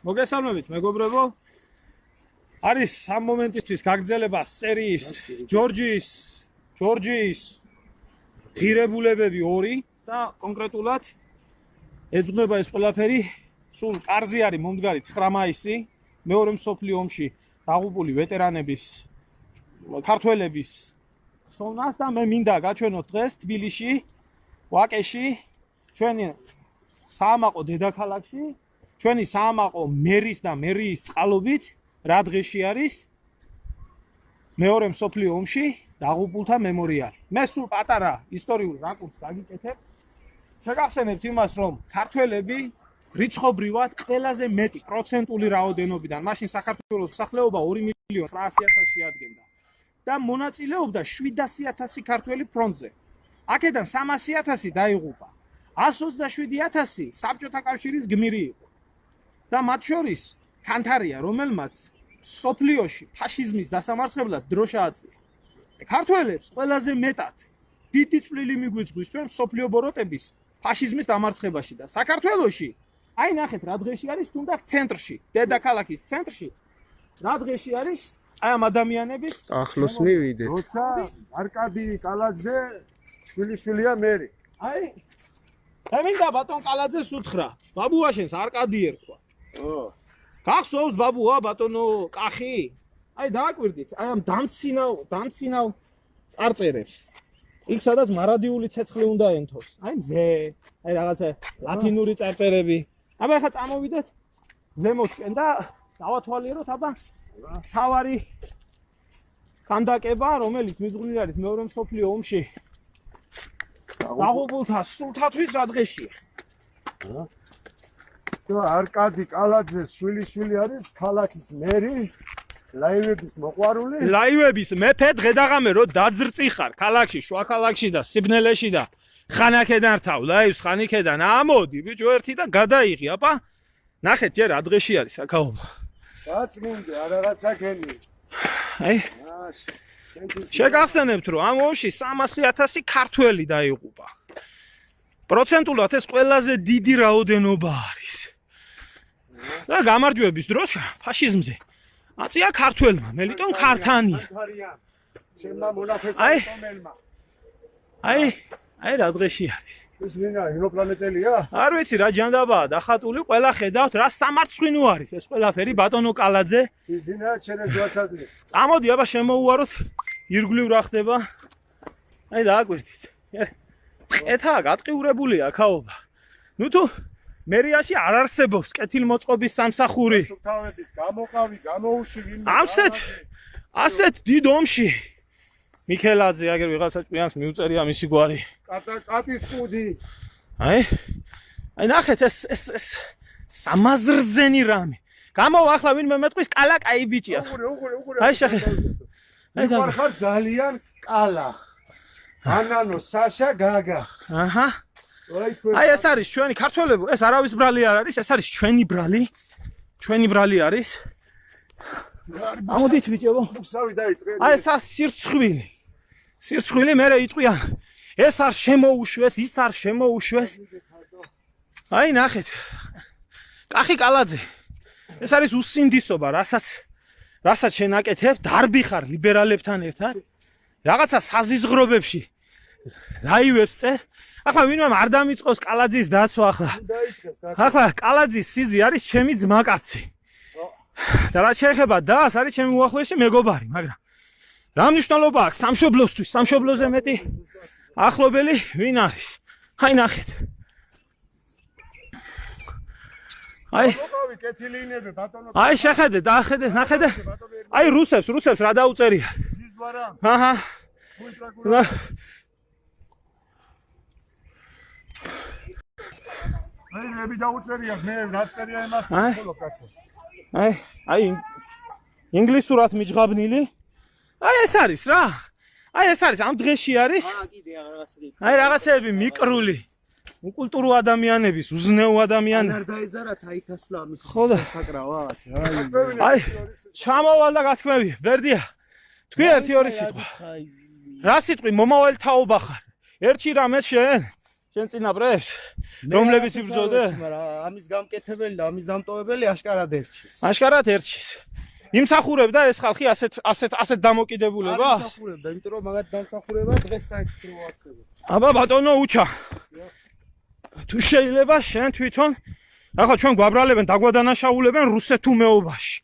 მოგესალმებით მეგობრებო. არის ამ მომენტისთვის გაგრძელება სერიის ჯორჯიის ღირებულებები 2 და კონკრეტულად ეძღვნება ეს ყველაფერი სულ კარზე არის მომდგარი 9 მაისი მეორე მსოფლიო ომში დაღუპული ვეტერანების ქართველების სოვნას და მე მინდა გაჩვენოთ დღეს თბილისში ვაკეში ჩვენი საამაყო დედაქალაქში ჩვენი საამაყო მერის და მერიის წყალობით რა დღეში არის მეორე მსოფლიო ომში დაღუპულთა მემორიალი. მე სულ პატარა ისტორიულ რაკურსს გაგიკეთებ. შეგახსენებთ იმას, რომ ქართველები რიცხობრივად ყველაზე მეტი პროცენტული რაოდენობიდან მაშინ საქართველოს მოსახლეობა 2.900.000 შეადგენდა და მონაწილეობდა 700.000 ქართველი ფრონტზე. აქედან 300.000 დაიღუპა. 127.000 საბჭოთა კავშირის გმირი იყო. და მათ შორის კანთარია, რომელმაც სოფლიოში ფაშიზმის დასამარცხებლად დრო შეაწირა. ქართველებს ყველაზე მეტად დიდი წვლილი მიგვიწვის ჩვენ სოფლიო ბოროტების ფაშიზმის დამარცხებაში და საქართველოში აი ნახეთ რა დღეში არის თუნდაც ცენტრში, დედაქალაქის ცენტრში რა დღეში არის აი ამ ადამიანების ახლოს მივიდეთ. როცა არკადი კალაძე შვილიშვილია მერი. აი ემინდა ბატონ კალაძეს უთხრა, ბაბუაშენს არკადი ერქვა. გახსოვს ბაბუა ბატონო კახი? აი დააკვირდით, აი ამ დამცინავ წარწერებს. იქ სადაც მარადიული ცეცხლი უნდა ენთოს. აი მზე, აი რაღაცა ლათინური წარწერები. აბა ახლა წამოვიდეთ ზემოთკენ და დავათვალიეროთ აბა თავარი კანდაკება, რომელიც მიზღვნილი არის მეორე მსოფლიო ომში. დაღუპულთა სულთათვის რა დღეშია? არკადი კალაძეს შვილიშვილი არის ქალაქის მერი, ლაივების მოყვარული. ლაივების მეფე დღედაღამე რო დაძრწიხარ ქალაქში, შუა ქალაქში და სიბნელეში და ხანაკედან რთავ ლაივს ხანიკედან ამოდი ბიჭო ერთი და გადაიღი, აბა ნახეთ ჯერ რა დღეში არის აქაობა. რაც მინდა, რაღაცა გენი. აი შეგახსენებთ რომ ამ ომში 300.000 ქართველი დაიღუპა. პროცენტულად ეს ყველაზე დიდი რაოდენობა არის. და გამარჯვების დროს ფაშიზმზე აწია ქართველმა, მელიტონ ქართანია. ჩემმა მონაფესად ტომელმა. აი რა დღეში არის. ეს ვინა ინოპლანეტელია? არ ვიცი რა ჯანდაბაა დახატული, ყველა ხედავთ რა სამარცხვინო არის ეს ყველაფერი ბატონო კალაძე. იზინა შენეს გვაცადნი. წამოდი აბა შემოუვაროთ ირგვლივ რა ხდება. აი დააკვირდით. ყეთაა გატყიურებულია ქაობა. ნუ თუ მერიაში არ არსებობს კეთილმოწყობის სამსახური. სუფთავების გამოყავი, გამოუში ვინმე. ასეთ დიდ ომში მიქელაძე აგერ ვიღაცა ჭკვიანს მიუწერია მისი გვარი. კატის პუდი. აი ნახეთ ეს სამაზრზენი რამე. გამოვა ახლა ვინმე მეტყვის კალა კაი ბიჭია. უღურე. აი შეხე. აი ხარ ძალიან კალა. ანანო საშა გაგა. აჰა. აი ეს არის ჩვენი ქართველები, ეს არავის ბრალი არ არის, ეს არის ჩვენი ბრალი. ჩვენი ბრალი არის. ამოდით ბიჭებო. უსავი დაიწყე. აი ეს სირცხვილი. სირცხვილი მერე იტყვიან. ეს არ შემოუშვეს, ის არ შემოუშვეს. აი ნახეთ. კახი კალაძე. ეს არის უსინდისობა, რასაც შენაკეთებ, დარბი ხარ ლიბერალებთან ერთად. რაღაცა საზიზღრობებში ლაივებს წე. ახლა ვინმე არ დამიწყოს კალაძის დაცვა ახლა. ახლა კალაძის სიზი არის ჩემი ძმაკაცი. და რა შეეხება დას არის ჩემი უახლოესი მეგობარი, მაგრამ რა მნიშვნელობა აქვს სამშობლოსთვის, სამშობლოზე მეტი ახლობელი ვინ არის? აი ნახეთ. მოყავი კეთილინები ბატონო. აი შეხედე, დახედე, ნახედე. აი რუსებს რა დაუწერია. იზვარა. აჰა. აი რები დაუწერია, მე რა წერია იმას ხოლო კაცო. აი ინგლისურად მიჯღაბნილი. აი ეს არის რა. აი ეს არის ამ დღეში არის. აი რაღაცები მიკრული. უკულტურო ადამიანების, უზნეო ადამიანები. არ დაეზარათ აიქასლა ამის საკრავად. აი ჩამოვალ და გათქმევი, ბერდია. თქვი ერთი ორი სიტყვა. რა სიტყვი მომავალ თაობა ხარ. ერთი რამეს შენ შენ წინაპრებს რომლებიც იბრძოლე მაგრამ ამის გამკეთებელი და ამის დამტოვებელი აშკარად ერჩის. აშკარად ერჩის იმსახურებდა ეს ხალხი ასეთ დამოკიდებულება იმსახურებდა, იმიტომ რომ მაგათ დამსახურება დღეს საერთოდ რო აქცევს. აბა ბატონო უჩა თუ შეიძლება შენ თვითონ ახლა ჩვენ გვაბრალებენ დაგვადანაშაულებენ რუსეთუმეობაში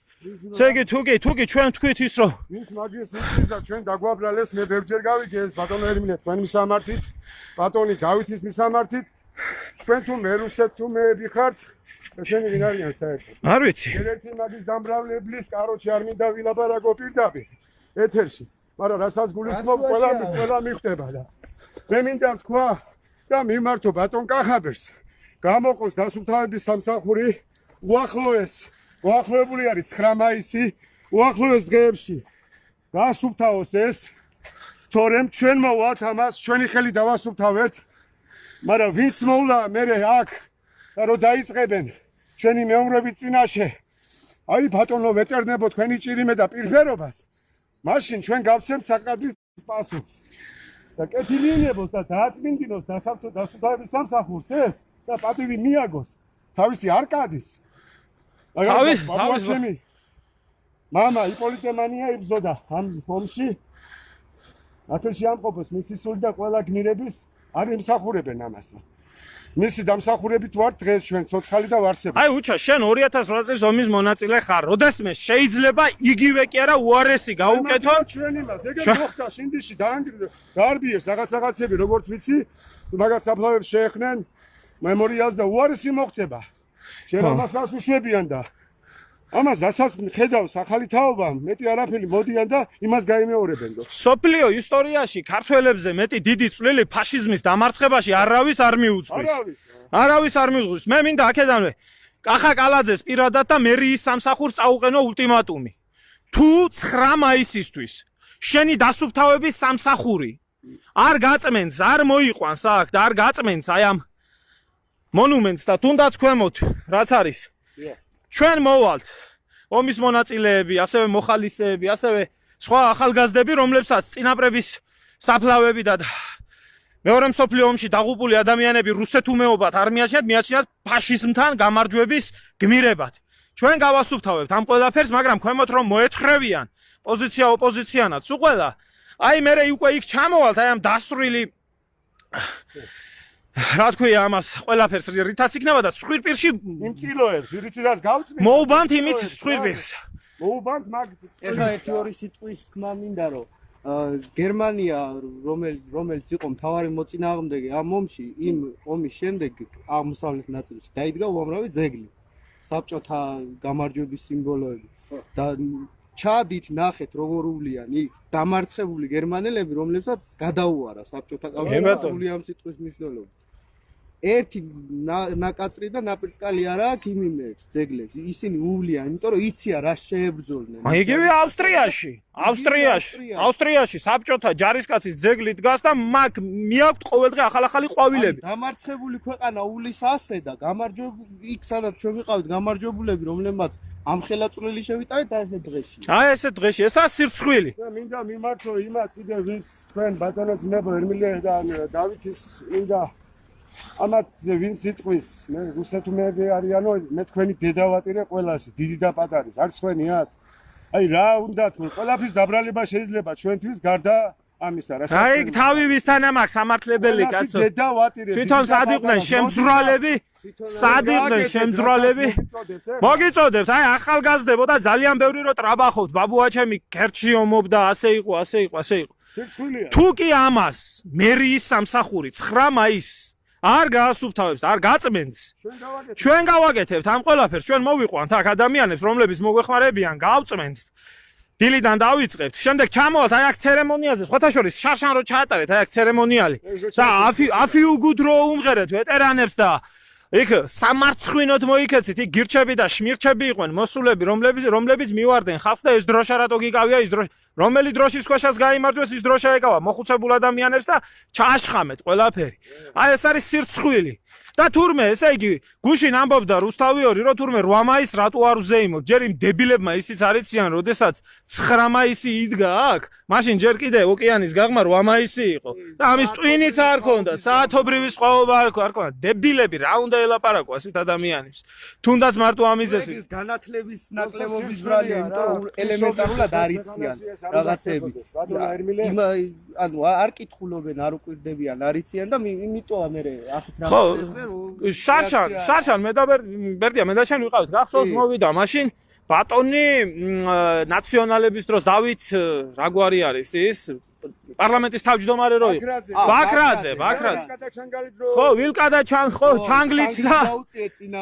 ცეგი თუგი ჩვენ თქვით ის რომ ის მაგის ის და ჩვენ დაგვაბრალეს მე ბევრჯერ გავიგე ეს ბატონო ერმინე თქვენ მისამართით ბატონი დავითის მისამართით ჩვენ თუ მე რუსეთ თუ მე ვიხართ ესენი ვინ არიან საერთოდ არ ვიცი ერთ-ერთი მაგის დამბრავლებლის კაროჩი არ მინდა ვილაპარაკო პირდაპირ ეთერში მაგრამ რასაც გულისხმობ ყველა მიხვდება და მე მინდა თქვა და მიმართო ბატონ კახაბერს გამოყოს დასუფთავების სამსახური უახლოებული არის 9 მაისი უახლოეს დღეებში დასუფთავოს ეს თორემ ჩვენ მოვალთ ამას ჩვენი ხელი დავასუფთავეთ მაგრამ ვინც მოვლა მე აქ და რო დაიწყებენ ჩვენი მეომრების წინაშე აი ბატონო ვეტერნებო თქვენი ჭირიმე და პირფერობას მაშინ ჩვენ გავცემთ საკადრის პასუხს და კეთილიანებოს და დააწმინდინოს დასუფთავების სამსახურს ეს და პატივი მიაგოს თავისი არკადის თავის მამა იპოლიტე მანია იბრძოდა ამ ომში ათეში ამყოფოს მისი სული და ყველა გმირების არ იმსახურებენ ამას მისი დამსახურებით ვარ დღეს ჩვენ ცოცხალი და ვარსები აი უჩა შენ 2008 წლის ომის მონაწილე ხარ როდესმე შეიძლება იგივე კი არა უარესი გაუკეთო ჩვენ იმას ეგრე მოხდა შინდიში დაარბიეს რაღაცები როგორც ვიცი მაგას საფლავებს შეეხნენ მემორიალს და უარესი მოხდება შენ ამას გასუშვებიან და ამას რასაც ხედავს ახალი თაობა მეტი არაფერი მოდიან და იმას გაიმეორებენდო სოფლიო ისტორიაში ქართველებზე მეტი დიდი წვლილი ფაშიზმის დამარცხებაში არავის არ მიუძღვის მე მინდა აქედანვე კახა კალაძეს პირადად და მერიის სამსახურს წაუყენო ულტიმატუმი თუ 9 მაისისთვის შენი დასუფთავების სამსახური არ გაწმენს არ მოიყვანს აქ და არ გაწმენს აი ამ მონუმენტს და თუნდაც ქვემოთ რაც არის ჩვენ მოვალთ ომის მონაწილეები, ასევე მოხალისეები, ასევე სხვა ახალგაზრდები, რომლებსაც წინაპრების საფლავები და მეორე მსოფლიო ომში დაღუპული ადამიანები რუსეთუმეობად არ მიაჩნიათ, მიაჩნიათ ფაშიზმთან გამარჯვების გმირებად. ჩვენ გავასუფთავებთ ამ ყველაფერს, მაგრამ ქვემოთ რომ მოეთხრევიან პოზიცია ოპოზიციანად, სულ ყველა. აი მე უკვე იქ ჩამოვალთ, აი ამ დასრული რა თქვია ამას ყველაფერს რითაც იქნება და ცხვირპირში იმ კილოებს რითაც გავწმენთ მოუბანთ იმით ცხვირპირს მოუბანთ მაგ ეხლა 1-2 სიტყვის თქმა მინდა რომ გერმანია რომელიც იყო მთავარი მოწინააღმდეგე ამ ომში იმ ომის შემდეგ აღმოსავლეთ ნაწილში დაიდგა უამრავი ძეგლი საბჭოთა გამარჯვების სიმბოლოები და ჩადით ნახეთ როგორ უვლიან იქ დამარცხებული გერმანელები რომლებსაც გადაუარა საბჭოთა კავშირი ამ სიტყვის მნიშვნელობა ერთი ნაკაწრი და ნაპრისკალი არა აქ იმიმებს ძეგლებს ისინი უვლიან იმიტომ რომ იციან რა შეებრძოლნენ აი იგივე ავსტრიაში საბჭოთა ჯარისკაცის ძეგლი დგას და მაგ მიაქვთ ყოველდღე ახალ-ახალი ყვავილები დამარცხებული ქვეყანა უვლის ასე და გამარჯვებული იქ სადაც ჩვენ ვიყავით გამარჯვებულები რომლებმაც ამ ხელაწვრელი შევიტანეთ ეს დღეში აი ეს დღეში ესა სირცხვილი მინდა მიმართო იმას კიდე ვინც თქვენ ბატონო ძმებო ერმილე და დავითის მინდა ამაზე ვინც იტყვის მე რუსეთუმეები არიანო მე თქვენი დედა ვატირე ყველას დიდი და პატარის არც თქვენიათ აი რა უნდა თქვენ ყველაფრის დაბრალება შეიძლება ჩვენთვის გარდა ამისა რა აი თავი ვისთან ამაქვს სამართლებელი კაცო დედა ვატირე თვითონ სად იყვნენ შემძვრალები სად იყვნენ შემძვრალები მოგიწოდებთ აი ახალგაზრდებო და ძალიან ბევრი რო ტრაბახობთ ბაბუაჩემი ქერჩი ომობდა ასე იყო სირცხვილია თუ კი ამას მერიის სამსახური 9 მაისს არ გაასუფთავებს, არ გაწმენს. ჩვენ გავაკეთებთ ამ ყველაფერს, ჩვენ მოვიყვანთ აქ ადამიანებს, რომლებიც მოგვეხმარებიან, გავწმენთ. დილიდან დავიწყებთ, შემდეგ ჩამოვალთ აი აქ ცერემონიაზე, სხვათა შორის შარშან რო ჩაატარეთ აი აქ ცერემონიალი. და აფიუგუდრო უმღერეთ ვეტერანებს და იქ სამარცხვინოდ მოიქეცით, იქ გირჩები და შმირჩები იყვნენ, მოსულები, რომლებიც მივარდნენ ხალხს და ეს დროშა რატო გიგავია ის დროშა, რომელი დროშის ქვეშაც გაიმარჯვეს ის დროშა ეკავა მოხუცებულ ადამიანებს და ჩააშხამეთ ყველაფერი. აი ეს არის სირცხვილი. და თურმე ესე იგი გუშინ ამბობდა რუსთავიორი რომ თურმე 8 მაისს რატო არ უზეიმოთ ჯერ იმ დებილებმა ისიც არიციან როდესაც 9 მაისი იდგა აქ მაშინ ჯერ კიდე ოკეანის გაღმა 8 მაისი იყო და ამის ტვინიც არ ქონდა საათობრივი სხვაობა არ ქონდა დებილები რა უნდა ელაპარაკო ასეთ ადამიანებს თუნდაც მარტო ამიზეს განათლების ნაკლებობის ბრალია იმიტომ რომ ელემენტარულად არიციან რაღაცები ანუ არ კითხულობენ არ უკვირდებიან არიციან და იმიტომ მე ასეთ რაღაცებზე შაშან მე და ბერდია მე და შენ ვიყავით გახსოვს მოვიდა მაშინ ბატონი ნაციონალების დროს დავით რა გვარი არის ის პარლამენტის თავმჯდომარე რო იყო ბაქრაძე ხო ვილკა და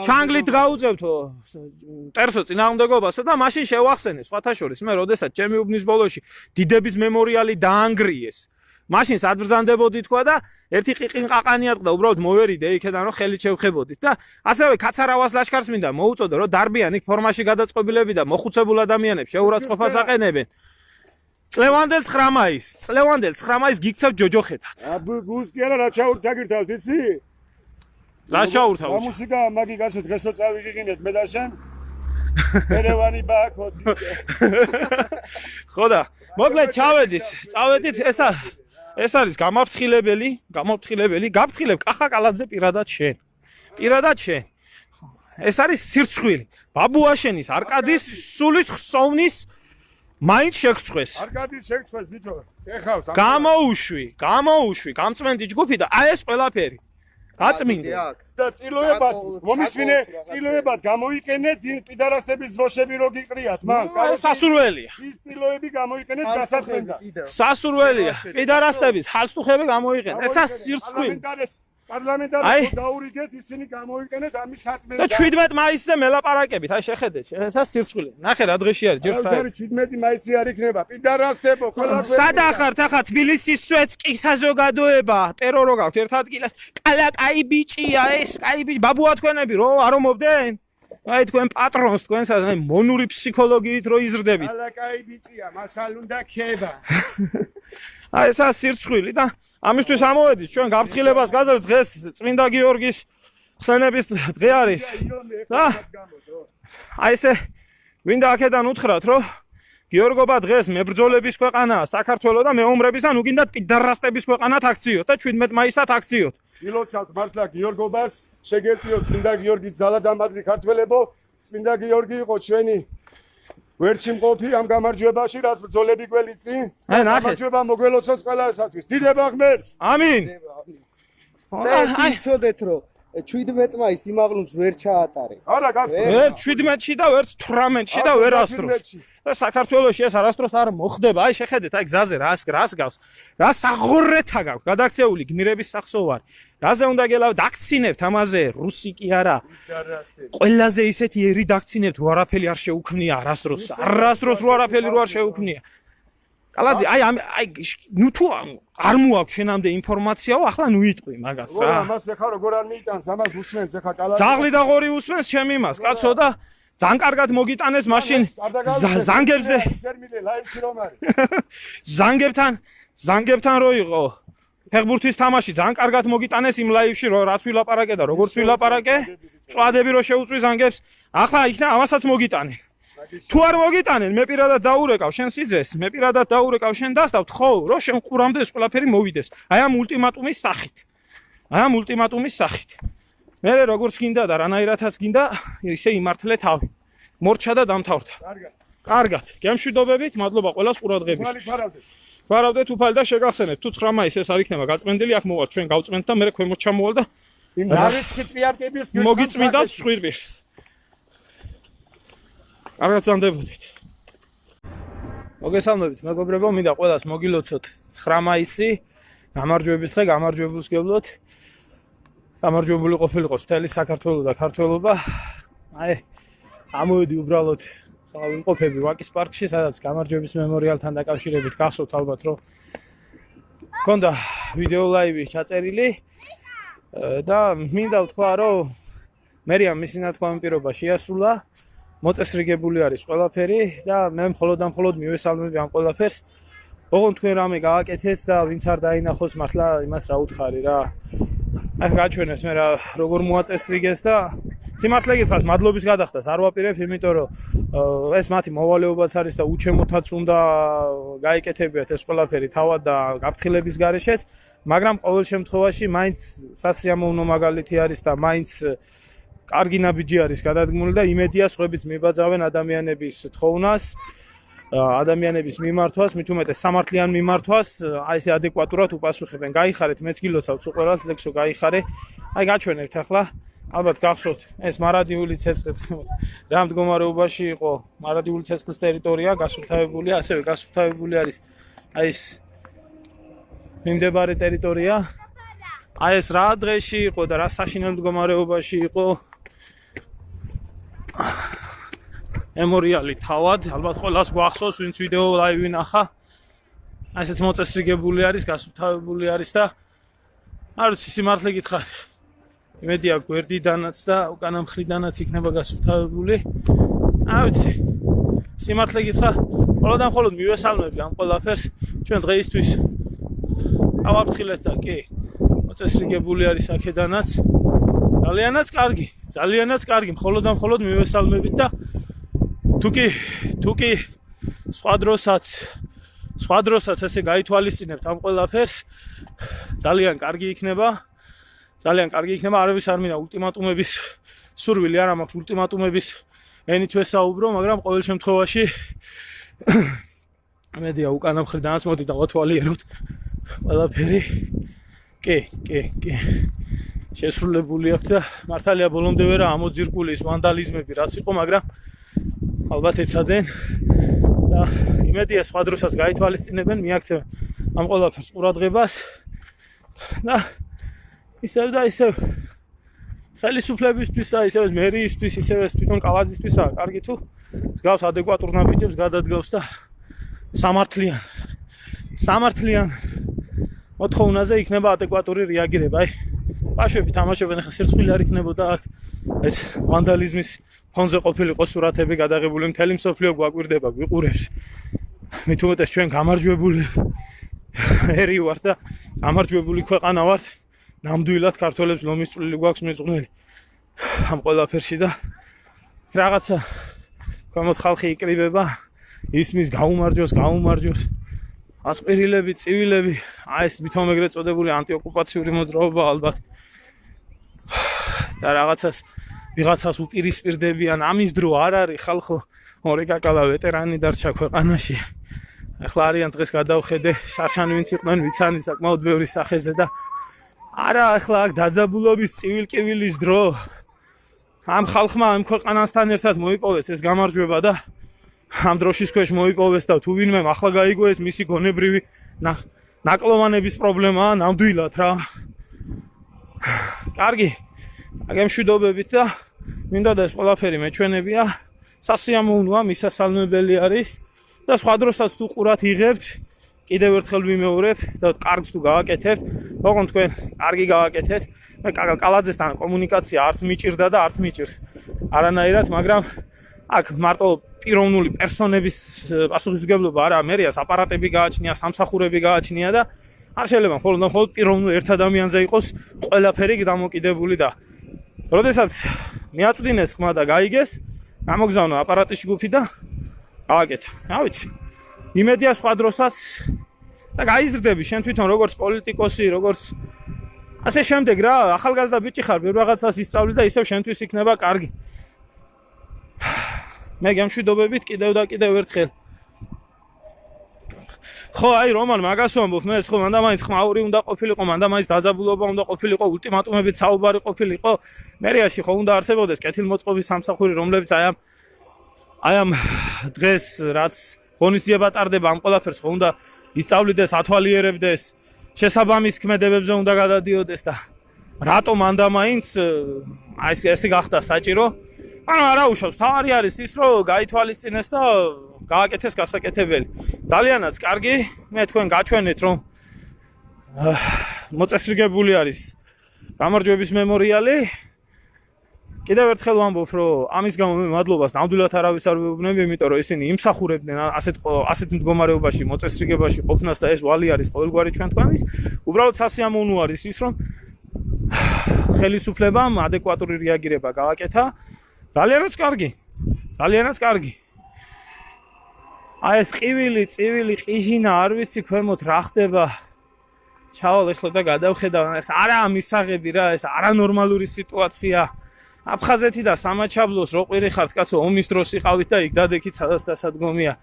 ჩანგლით გაუწევთო ტერსო წინააღმდეგობასო და მაშინ შევახსენე სხვათა შორის მე როდესაც ჩემი უბნის ბოლოში დიდების მემორიალი დაანგრიეს მაშინ სადბრძანდებოდი თქვა და ერთი ყიყინყაყანი ატყდა უბრალოდ მოვერიდე იქიდან რომ ხელით შევხებოდით და ასევე კაცარავას ლაშქარს მინდა მოუწოდო რომ დარბიან იქ ფორმაში გადაწყობილები და მოხუცებულ ადამიანებს შეურაცხყოფას აყენებენ წლევანდელ 9 მაისს გიქცევ ჯოჯოხეთად გულს კი არა რა ჩაურთაგირთავთ იცი რა ჩაურთავთ მუსიკა მაგი გასო დღესო წავიღინეთ მე და შენ ერევანი ბაქო ხო და მოკლედ წავედით ეს არის გამაფრთხილებელი გაფრთხილებ კახაკალაძე პირადად შენ ეს არის სირცხვილი ბაბუაშენის არკადის სულის ხსოვნის მაინც შეგწყვეს არკადის შეგწყვეს ბიჭო ეხავს გამოუშვი გამწმენდი ჯგუფი და აი ეს ყველაფერი გაწმინდა და ტილოებად გამოიყენეთ პიდარასტების დროშები რო გიყრიათ მან სასურველია ის ტილოები გამოიყენეთ გასაცმენდა სასურველია პიდარასტების ხალხსტუხები გამოიყენეთ ესა სირცხვილი პარლამენტარებს დაურიგეთ ისინი გამოიყენეთ ამის საწმენდა და 17 მაისზე მელაპარაკებით აი შეხედეთ ესა სირცხვილი ნახე რა დღეში არის ჯერ საერთოდ 17 მაისი არ იქნება პიდარასტებო ყველაფერი სად ახარ თხა თბილისის სვეტსკი საზოგადოება პერო რო გაქვთ ერთ ადგილას კაი ბიჭია ეს კაი ბიჭი ბაბუა თქვენები რო არ მომობდნენ აი თქვენ პატრონს თქვენს აი მონური ფსიქოლოგიით რო იზრდებით კაი ბიჭია მასალ უნდა ქება აი ესა სირცხვილი და ამისთვის ამოვედით ჩვენ გაფრთხილებას გაზარდეთ დღეს წმინდა გიორგის ხსენების დღე არის და აი ესე ვინდა აქედან უთხრათ რომ გიორგობა დღეს მებრძოლების ქვეყანაა საქართველოს და მეომრებისთან უგინდათ პიდარასტების ქვეყანად აქციოთ და 17 მაისად აქციოთ ილოცავთ მართლა გიორგობას შეგერწიოთ წმინდა გიორგის ძალა დამადრი ქართველებო წმინდა გიორგი იყო ჩვენი ვერჩი მყოფი ამ გამარჯვებაში რაც ბრძოლები გველიწინ გამარჯვება მოგველოცოს ყველასათვის დიდება ღმერთს ამინ და იცოდეთ რომ 17 მაისს იმაღლუმს ვერ ჩაატარე არა გასულ ვერ 17-ში და ვერ 18-ში და ვერ ასდროს და საქართველოში ეს არასდროს არ მოხდება აი შეხედეთ აი გზაზე რას გავს რა საღორეთა გაქვს გადაქცეული გმირების სახსოვარი რაზე უნდა გელავ დაქცინებთ ამაზე რუსი კი არა ყველაზე ისეთი ერი დაქცინებთ რო არაფერი არ შეუქმნია არასდროს რო არაფერი რო არ შეუქმნია კალაძე აი ნუ თუ არ მოაქვს შენამდე ინფორმაციაო ახლა ნუ იტყვი მაგას რა ამას ეხა როგორ არ მიიტანს ამას უსმენს ეხა კალაძე ძაღლი და ღორი usmens ჩემი მას კაცო და ძალიან კარგად მოგიტანეს მაშინ ზანგებზე ისერმილე ლაივში რომ არის ზანგებთან რო იყო ფეხბურთის თამაში ძალიან კარგად მოგიტანეს იმ ლაივში რო რაც ვილაპარაკე და როგორც ვილაპარაკე წვადები რო შეუწვი ზანგებს ახლა იქნა ამასაც მოგიტანენ თუ არ მოგიტანენ მე პირადად დაურეკავ შენ სიძეს მე პირადად დაურეკავ შენ დასდავთ ხო რომ შენ ყურამდე ეს ყველაფერი მოვიდეს აი ამ ულტიმატუმის სახით მე როგორც გინდა და რანაირადაც გინდა ისე იმართლე თავი მორჩა და დამთავრდა კარგად გემშვიდობებით მადლობა ყველას ყურადღებისთვის ვარავდეთ უფალი და შეგახსენებთ თუ 9 მაისს ეს არ იქნება გაწმენდილი აქ მოვალ ჩვენ გავწმენთ და მე ქვემოთ ჩამოვალ და იმ რარისხი ტრიარკების მოგიწმინდათ სხვირვირს კარგად ზანდებოდით მოგესალმებით მეგობრებო მინდა ყველას მოგილოცოთ 9 მაისი გამარჯვების დღე გამარჯვებულს გევლოთ გამარჯვებული ყოფილიყოს მთელი საქართველო და ქართველობა აი ამოვედი უბრალოდ ვიმყოფები ვაკის პარკში სადაც გამარჯვების მემორიალთან დაკავშირებით გახსოვთ ალბათ რომ მქონდა ვიდეო ლაივი ჩაწერილი და მინდა ვთქვა რომ მერიამ მისი ნათქვამი პირობა შეასრულა მოწესრიგებული არის ყველაფერი და მე მხოლოდ მივესალმები ამ ყველაფერს ოღონდ თქვენ რამე გააკეთეთ და ვინც არ დაინახოს მართლა იმას რა უთხარი რა. აი გაჩვენებს მე რა როგორ მოაწესრიგეს და სიმართლე გითხრათ მადლობის გადახდას არ ვაპირებ, იმიტომ რომ ეს მათი მოვალეობაც არის და უჩემოთაც უნდა გაიკეთებიათ ეს ყველაფერი თავად და გაფრთხილების გარეშეც, მაგრამ ყოველ შემთხვევაში მაინც სასიამოვნო მაგალითი არის და მაინც კარგი ნაბიჯი არის გადადგმული და იმედია სხვებიც მიბაძავენ ადამიანების თხოვნას, ადამიანების მიმართვას, მით უმეტეს სამართლიან მიმართვას, აი ესე ადეკვატურად უპასუხებენ. გაიხარეთ, მეც გილოცავთ სულ ყველას ლექსო გაიხარე. აი გაჩვენებთ ახლა, ალბათ გახსოვთ, ეს მარადიული ცეცხლის რა მდგომარეობაში იყო მარადიული ცეცხლის ტერიტორია, გასუფთავებული, ასევე გასუფთავებული არის აი ეს მიმდებარე ტერიტორია. აი ეს რა დღეში იყო და რა საშინელ მდგომარეობაში იყო მემორიალი თავად, ალბათ ყველას გვახსოვს, ვინც ვიდეო ლაივი ნახა. აი ესეც მოწესრიგებული არის, გასუფთავებული არის და არ ვიცი სიმართლე გითხრათ. იმედია გვერდიდანაც და უკანა მხრიდანაც იქნება გასუფთავებული. არ ვიცი. სიმართლე გითხრათ, ყველგან მხოლოდ მივესალმები ამ ყველაფერს. ჩვენ დღეისთვის ავაფრთხილეთ და კი, მოწესრიგებული არის აქედანაც. ძალიანაც კარგი, მხოლოდ მივესალმებით და თუკი სხვა დროსაც ესე გაითვალისწინებთ ამ ყველაფერს, ძალიან კარგი იქნება. არავის არ მინდა ულტიმატუმების სურვილი არ მაქვს ულტიმატუმების ენით ვესაუბრო, მაგრამ ყოველ შემთხვევაში მედია უკანა მხრიდანაც მოდი დავათვალიეროთ ყველაფერი. კი. შესრულებული აქვს და მართალია ბოლომდე რა ამოძირკული ის ვანდალიზმები რაც იყო, მაგრამ ალბათ ეცადენ და იმედია სხვა დროსაც გაითვალისწინებენ, მიაქცევენ ამ ყველაფერს ყურადღებას და ისევ ხელისუფლებისთვის, ისევ მერიისთვის, ისევ თვითონ კალაძისთვისა, კარგი თუ მსგავს ადეკვატურ ნაბიჯებს გადადგავს და სამართლიან მოთხოვნაზე იქნება ადეკვატური რეაგირება. აი ბავშვები თამაშობენ, ახლა სირცხვილი არ იქნებოდა აქ ეს ვანდალიზმის ფონზე ყოფილიყო სურათები გადაღებული, მთელი მსოფლიო გვაკვირდება, გვიყურებს. მით უმეტეს ჩვენ გამარჯვებული ერი ვართ და გამარჯვებული ქვეყანა ვართ. ნამდვილად ქართველებს ლომის წვლილი გვაქვს მიწყვნილი ამ ყველაფერში და რაღაცა ქვემოთ ხალხი იკრიბება, ისმის გაუმარჯოს ასპირილები, წივილები, აი ეს მithom ეგრეთ წოდებული ანტიოკუპაციური მოძრაობა ალბათ და ვიღაცას უპირისპირდებიან, ამის დრო არ არის, ხალხო ორი კაკალა ვეტერანი დარჩა ქვეყანაში. ახლა არიან დღეს გადავხედე, შარშანი ვინც იყვნენ, ვიცანი საკმაოდ ბევრი სახეზე და არა ახლა აქ დაძაბულობის წივილ-კივილის დრო. ამ ხალხმა ამ ქვეყანასთან ერთად მოიპოვეს ეს გამარჯვება და ამ დროშის ქვეშ მოიპოვეს და თუ ვინმე ახლა გაიგოეს მისი გონებრივი ნაკლოვანების პრობლემაა ნამდვილად რა. კარგი, აგემშვიდობებით და მინდა და ეს ყველაფერი მეჩვენებია, სასიამოვნოა, მისასალმებელი არის და სხვა დროსაც თუ ყურათ იღებთ, კიდევ ერთხელ ვიმეორებ და კარგს თუ გააკეთებთ, ოღონდ თქვენ კარგი გააკეთეთ. მე კალაძესთან კომუნიკაცია არც მიჭირდა და არც მიჭირს არანაირად, მაგრამ აქ მარტო პიროვნული პერსონების პასუხისმგებლობა არა, მერიას აპარატები გააჩნია, სამსახურები გააჩნია და არ შეიძლება მხოლოდ პიროვნულ ერთ ადამიანზე იყოს ყველაფერი დამოკიდებული და როდესაც მიაწვდინეს ხმა და გაიგეს, გამოგზავნა აპარატის ჯგუფი და გააკეთა. რა ვიცი. იმედია სხვა დროსაც და გაიზრდები შენ თვითონ როგორც პოლიტიკოსი, როგორც ასე შემდეგ რა, ახალგაზრდა ბიჭი ხარ, ბევრ რაღაცას ისწავლი და ისევ შენთვის იქნება კარგი. მე გემშვიდობებით კიდევ და კიდევ ერთხელ. ხო, აი რომან მაგას ვამბობ, მე ხო მანდა მაინც ხმაური უნდა ყოფილიყო, მანდა მაინც დაძაბულობა უნდა ყოფილიყო, ულტიმატუმებით საუბარი ყოფილიყო. მერიაში ხო უნდა არსებობდეს კეთილმოწყობის სამსახური, რომლებიც აი ამ დღეს რაც ღონისძიება ტარდება ამ ყველაფერს ხო უნდა ისწავლიდეს, ათვალიერებდეს, შესაბამის ქმედებებზე უნდა გადადიოდეს და რატომ მანდა მაინც აი ესე გახდა საჭირო? ანუ არა უშავს, თავარი არის ის, რომ გაითვალისწინეს და გააკეთეს გასაკეთებელი. ძალიანაც კარგი, მე თქვენ გაჩვენეთ, რომ მოწესრიგებული არის გამარჯვების მემორიალი. კიდევ ერთხელ ვამბობ, რომ ამის გამო მე მადლობას ნამდვილად არავის არ ვეუბნები, იმიტომ რომ ისინი იმსახურებდნენ ასეთ მდგომარეობაში, მოწესრიგებაში ყოფნას და ეს ვალი არის ყოველგვარი ჩვენთვანის. უბრალოდ სასიამოვნო არის ის, რომ ხელისუფლებამ ადეკვატური რეაგირება გააკეთა. ძალიანაც კარგი. ძალიანაც კარგი. აი ეს ყივილი, წივილი, ყიჟინა, არ ვიცი ქვემოთ რა ხდება. ჩავალ ეხლა და გადავხედავ, ეს არაა მისაღები რა, ეს არანორმალური სიტუაცია. აფხაზეთი და სამაჩაბლოს რო ყვირი ხართ კაცო, ომის დროს იყავით და იქ დადექით სადაც დასადგომია.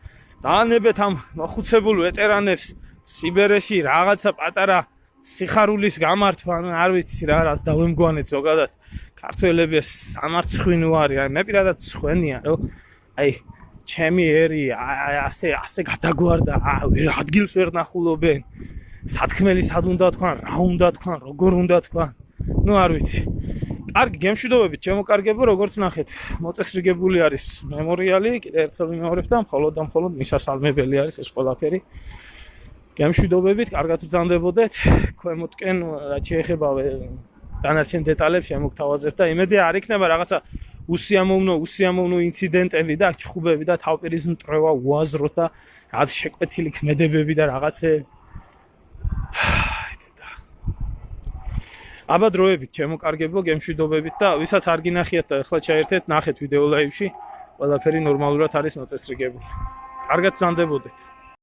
დაანებეთ ამ მოხუცებულ ვეტერანებს სიბერეში რაღაცა პატარა სიხარულის გამართვა, ანუ არ ვიცი რა, რას დავემგვანეთ ზოგადად. ქართველები სამარცხვინო არის, აი მე პირადად სხვენია, რომ აი ჩემი ერი ასე გადაგვარდა, ვერ ადგილს ვერ ნახულობენ. სათქმელი სად უნდა თქვან, რა უნდა თქვან, როგორ უნდა თქვან. ნუ არ ვიცი. კარგი გემშვიდობებით, ჩემო კარგებო, როგორც ნახეთ, მოწესრიგებული არის მემორიალი, კიდევ ერთხელ ვიმეორებ და მხოლოდ მისასალმებელი არის ეს ყველაფერი. გემშვიდობებით, კარგად ვძანდებოდეთ, ქვემოთკენ რაც შეეხება დანარჩენ დეტალებს შემოგთავაზებ და იმედია არ იქნება რაღაცა უსიამოვნო ინციდენტები და ჩხუბები და თავპირის მტრევა უაზროთ და რაღაც შეკვეთილი ქმედებები და რაღაცეები. აბა დროებით, ჩემო კარგებო, გემშვიდობებით და ვისაც არ გინახიათ და ახლა ჩაერთეთ, ნახეთ ვიდეო ლაივში, ყველაფერი ნორმალურად არის მოწესრიგებული. კარგად ვძანდებოდეთ.